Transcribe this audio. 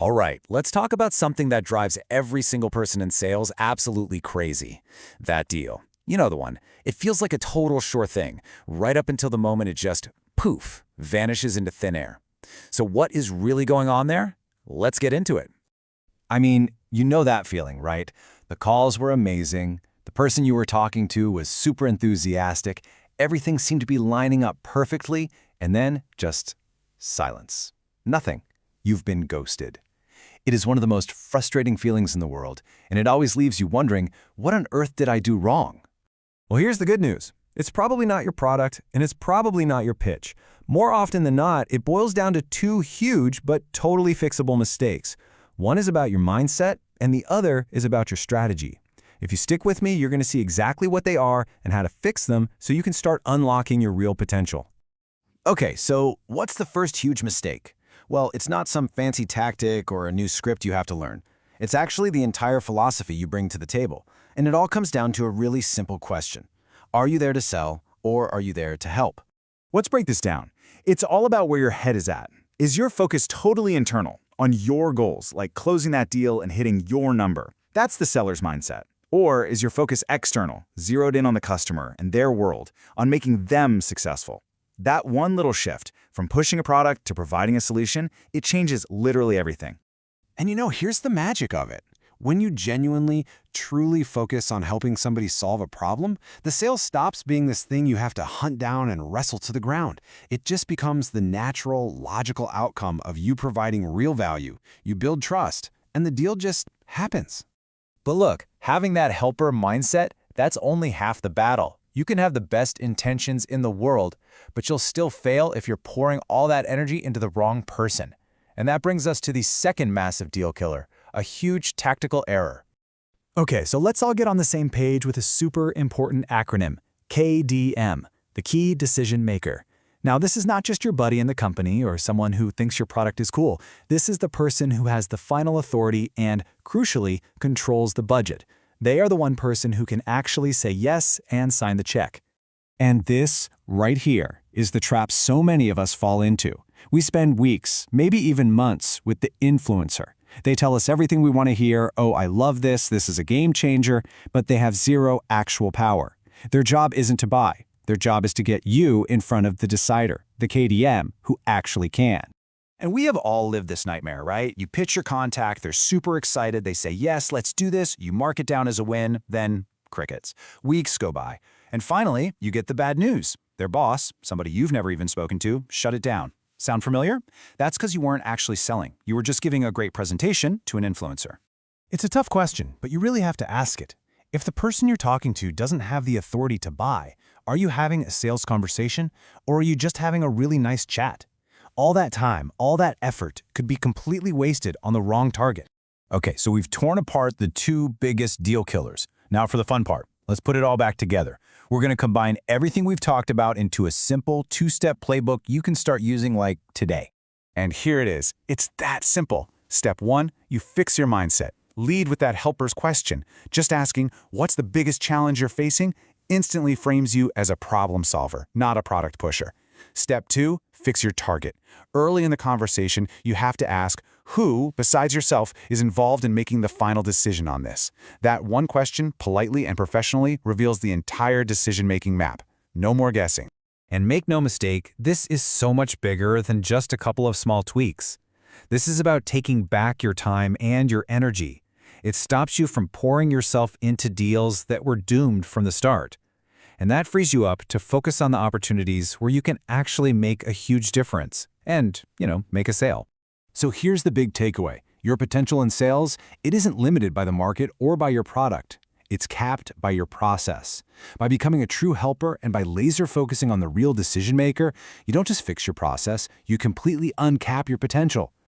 All right, let's talk about something that drives every single person in sales absolutely crazy. That deal. You know the one. It feels like a total sure thing, right up until the moment it just, poof, vanishes into thin air. So what is really going on there? Let's get into it. I mean, you know that feeling, right? The calls were amazing. The person you were talking to was super enthusiastic. Everything seemed to be lining up perfectly, and then just silence. Nothing. You've been ghosted. It is one of the most frustrating feelings in the world, and it always leaves you wondering, what on earth did I do wrong? Well, here's the good news. It's probably not your product, and it's probably not your pitch. More often than not, it boils down to two huge but totally fixable mistakes. One is about your mindset, and the other is about your strategy. If you stick with me, you're going to see exactly what they are and how to fix them so you can start unlocking your real potential. Okay, so what's the first huge mistake? Well, it's not some fancy tactic or a new script you have to learn. It's actually the entire philosophy you bring to the table. And it all comes down to a really simple question. Are you there to sell, or are you there to help? Let's break this down. It's all about where your head is at. Is your focus totally internal, on your goals, like closing that deal and hitting your number? That's the seller's mindset. Or is your focus external, zeroed in on the customer and their world, on making them successful? That one little shift, from pushing a product to providing a solution, it changes literally everything. And here's the magic of it. When you genuinely, truly focus on helping somebody solve a problem, the sale stops being this thing you have to hunt down and wrestle to the ground. It just becomes the natural, logical outcome of you providing real value. You build trust, and the deal just happens. But look, having that helper mindset, that's only half the battle. You can have the best intentions in the world, but you'll still fail if you're pouring all that energy into the wrong person. And that brings us to the second massive deal killer, a huge tactical error. Okay, so let's all get on the same page with a super important acronym, KDM, the Key Decision Maker. Now, this is not just your buddy in the company or someone who thinks your product is cool. This is the person who has the final authority and, crucially, controls the budget. They are the one person who can actually say yes and sign the check. And this, right here, is the trap so many of us fall into. We spend weeks, maybe even months, with the influencer. They tell us everything we want to hear, oh, I love this is a game changer, but they have zero actual power. Their job isn't to buy. Their job is to get you in front of the decider, the KDM, who actually can. And we have all lived this nightmare, right? You pitch your contact, they're super excited, they say, yes, let's do this, you mark it down as a win, then crickets. Weeks go by. And finally, you get the bad news. Their boss, somebody you've never even spoken to, shut it down. Sound familiar? That's because you weren't actually selling. You were just giving a great presentation to an influencer. It's a tough question, but you really have to ask it. If the person you're talking to doesn't have the authority to buy, are you having a sales conversation, or are you just having a really nice chat? All that time, all that effort could be completely wasted on the wrong target. Okay, so we've torn apart the two biggest deal killers. Now for the fun part. Let's put it all back together. We're going to combine everything we've talked about into a simple two-step playbook you can start using like today. And here it is. It's that simple. Step 1, you fix your mindset. Lead with that helper's question. Just asking, what's the biggest challenge you're facing, instantly frames you as a problem solver, not a product pusher. Step 2, fix your target. Early in the conversation, you have to ask, who, besides yourself, is involved in making the final decision on this? That one question, politely and professionally, reveals the entire decision-making map. No more guessing. And make no mistake, this is so much bigger than just a couple of small tweaks. This is about taking back your time and your energy. It stops you from pouring yourself into deals that were doomed from the start. And that frees you up to focus on the opportunities where you can actually make a huge difference and, make a sale. So here's the big takeaway. Your potential in sales, it isn't limited by the market or by your product. It's capped by your process. By becoming a true helper and by laser focusing on the real decision maker, you don't just fix your process, you completely uncap your potential.